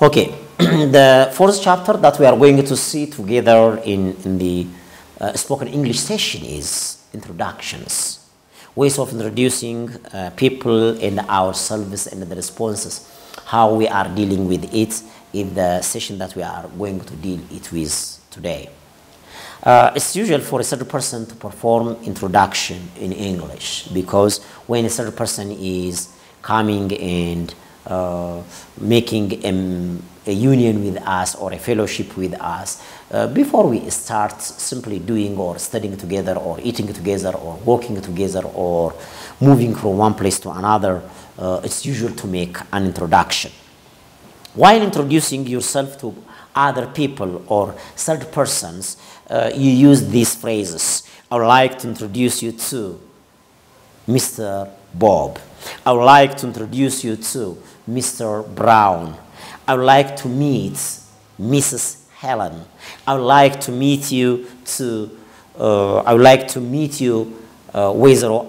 Okay, the fourth chapter that we are going to see together in the spoken English session is introductions, ways of introducing people and ourselves and the responses, how we are dealing with it in the session that we are going to deal it with today. It's usual for a third person to perform introduction in English because when a third person is coming and making a union with us or a fellowship with us, before we start simply doing or studying together or eating together or walking together or moving from one place to another, it's usual to make an introduction. While introducing yourself to other people or third persons, you use these phrases. I would like to introduce you to Mr. Bob. I would like to introduce you to Mr. Brown. I would like to meet Mrs. Helen. I would like to meet you to Wezero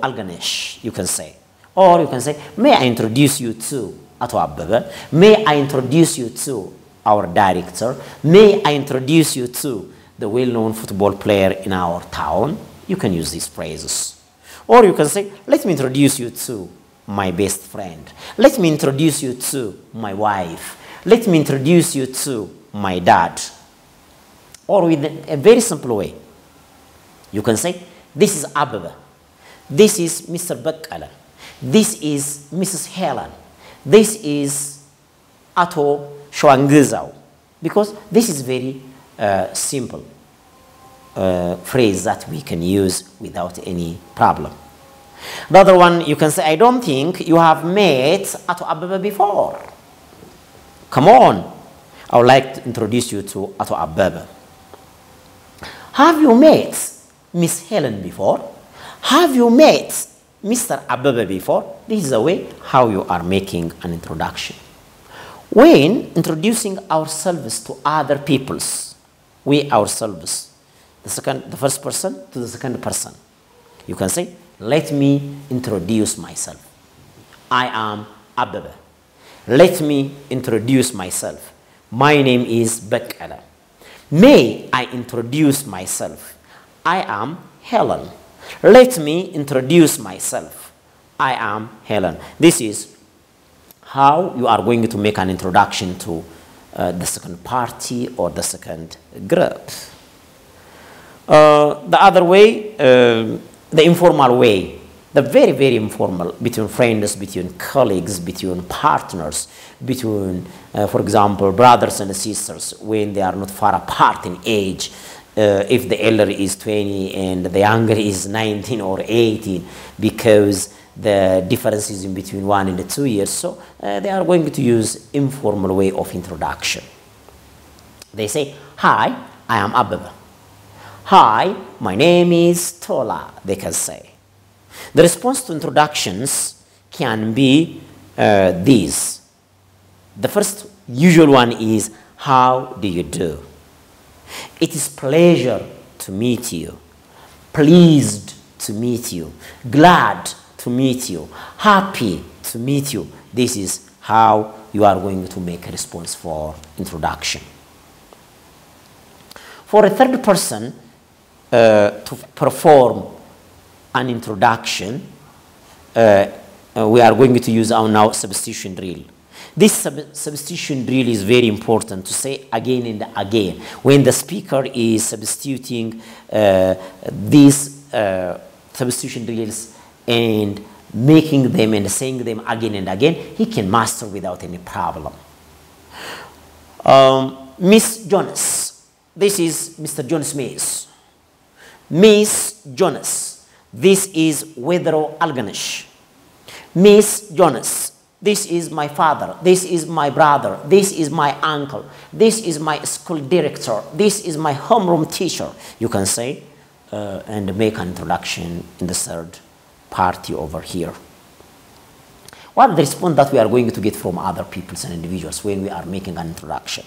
Alganesh, you can say. Or you can say, may I introduce you to Ato Abebe? May I introduce you to our director? May I introduce you to the well-known football player in our town? You can use these phrases. Or you can say, let me introduce you to my best friend. Let me introduce you to my wife. Let me introduce you to my dad. Or with a very simple way, you can say, this is Abebe. This is Mr. Bakala. This is Mrs. Helen. This is Ato Shwangizao. Because this is very simple phrase that we can use without any problem. The other one, you can say, I don't think you have met Ato Abebe before. Come on. I would like to introduce you to Ato Abebe. Have you met Miss Helen before? Have you met Mr. Abebe before? This is the way how you are making an introduction. When introducing ourselves to other peoples, we ourselves, the first person to the second person, you can say, let me introduce myself. I am Abebe. Let me introduce myself. My name is Bekala. May I introduce myself? I am Helen. Let me introduce myself. I am Helen. This is how you are going to make an introduction to the second party or the second group. The other way, the informal way, the very, very informal, between friends, between colleagues, between partners, between, for example, brothers and sisters, when they are not far apart in age. If the elder is 20 and the younger is 19 or 18, because the difference is in between 1 and 2 years, so they are going to use informal way of introduction. They say, hi, I am Abebe. Hi, my name is Tola, they can say. The response to introductions can be these. The first usual one is, how do you do? It is pleasure to meet you, pleased to meet you, glad to meet you, happy to meet you. This is how you are going to make a response for introduction. For a third person to perform an introduction, we are going to use our now substitution drill. This substitution drill is very important to say again and again. When the speaker is substituting these substitution drills and making them and saying them again and again, he can master without any problem. Miss Jonas, this is Mr. John Smith. Miss Jonas, this is Wezero Alganesh. Miss Jonas, this is my father, this is my brother, this is my uncle, this is my school director, this is my homeroom teacher, you can say, and make an introduction in the third party over here. What are the response that we are going to get from other people and individuals when we are making an introduction?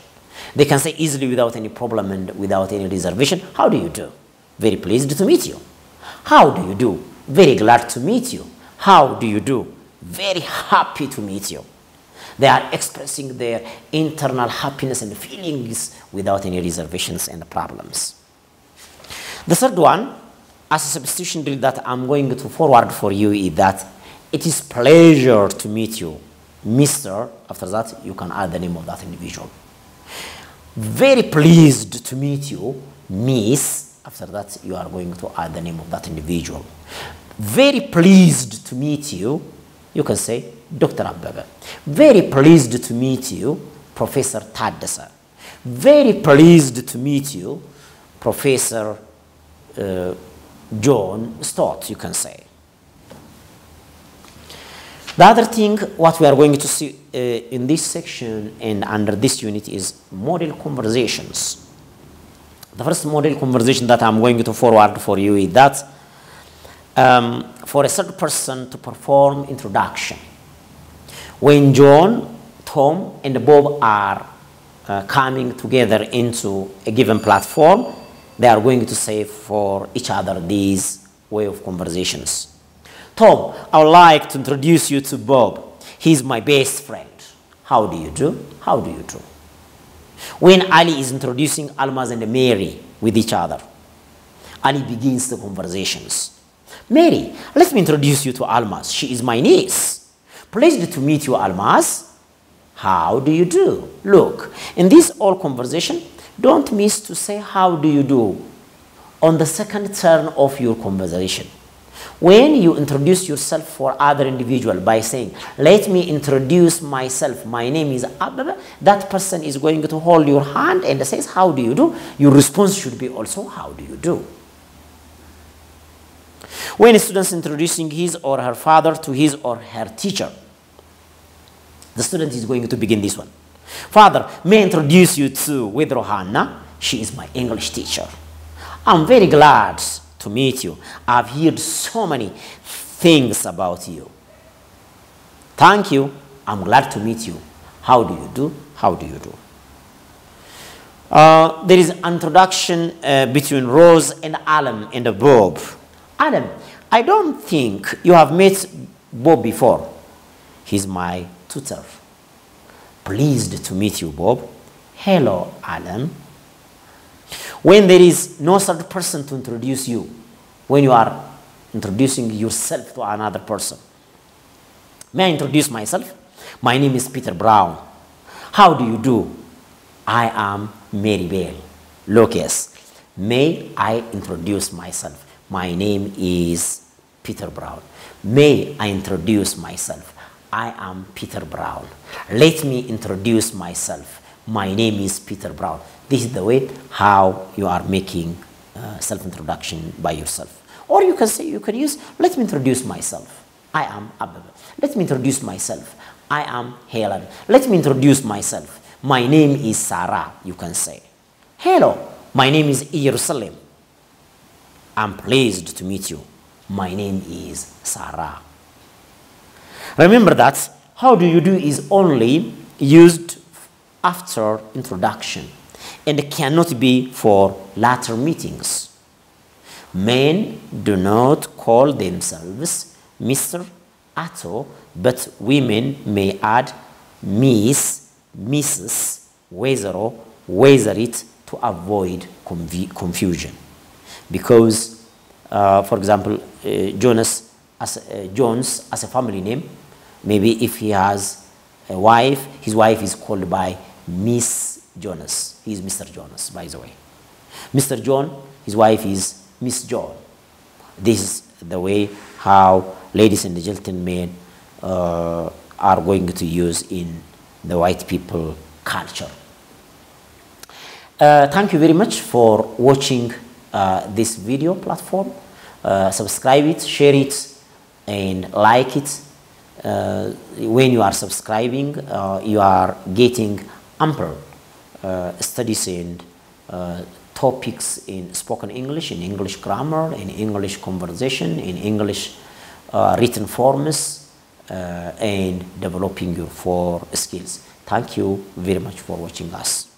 They can say easily without any problem and without any reservation, how do you do? Very pleased to meet you. How do you do? Very glad to meet you. How do you do? Very happy to meet you. They are expressing their internal happiness and feelings without any reservations and problems. The third one, as a substitution drill that I'm going to forward for you, is that it is pleasure to meet you, Mr. After that, you can add the name of that individual. Very pleased to meet you, Miss. After that, you are going to add the name of that individual. Very pleased to meet you, you can say Dr. Abbebe. Very pleased to meet you, Professor Taddasa. Very pleased to meet you, Professor John Stott, you can say. The other thing, what we are going to see in this section and under this unit is model conversations. The first model conversation that I'm going to forward for you is that for a third person to perform introduction. When John, Tom, and Bob are coming together into a given platform, they are going to say for each other these way of conversations. Tom, I would like to introduce you to Bob. He's my best friend. How do you do? How do you do? When Ali is introducing Almaz and Mary with each other, Ali begins the conversations. Mary, let me introduce you to Almaz. She is my niece. Pleased to meet you, Almaz. How do you do? Look, in this all conversation, don't miss to say how do you do on the second turn of your conversation. When you introduce yourself for other individual by saying, let me introduce myself, my name is Abbebe, that person is going to hold your hand and says, how do you do? Your response should be also, how do you do? When a student is introducing his or her father to his or her teacher, the student is going to begin this one. Father, may I introduce you to with Rohanna. She is my English teacher. I'm very glad to meet you. I've heard so many things about you. Thank you. I'm glad to meet you. How do you do? How do you do? There is an introduction between Rose and Alan and Bob. Alan, I don't think you have met Bob before. He's my tutor. Pleased to meet you, Bob. Hello, Alan. When there is no third person to introduce you, when you are introducing yourself to another person. May I introduce myself? My name is Peter Brown. How do you do? I am Mary Bell. Lucas. May I introduce myself? My name is Peter Brown. May I introduce myself? I am Peter Brown. Let me introduce myself. My name is Peter Brown. This is the way how you are making self-introduction by yourself. Or you can say, you can use, let me introduce myself. I am Abbebe. Let me introduce myself. I am Helen. Let me introduce myself. My name is Sarah, you can say. Hello, my name is Jerusalem. I'm pleased to meet you. My name is Sarah. Remember that how do you do is only used after introduction and cannot be for later meetings. Men do not call themselves Mr. Atto, but women may add Miss, Mrs., Wezero, Wezerit to avoid confusion. Because, for example, Jones as a family name, maybe if he has a wife, his wife is called by Miss Jonas. He is Mr. Jonas, by the way. Mr. John, his wife is Miss John. This is the way how ladies and gentlemen are going to use in the white people culture. Thank you very much for watching this video platform. Subscribe it, share it, and like it. When you are subscribing, you are getting ample studies and topics in spoken English, in English grammar, in English conversation, in English written forms, and developing your 4 skills. Thank you very much for watching us.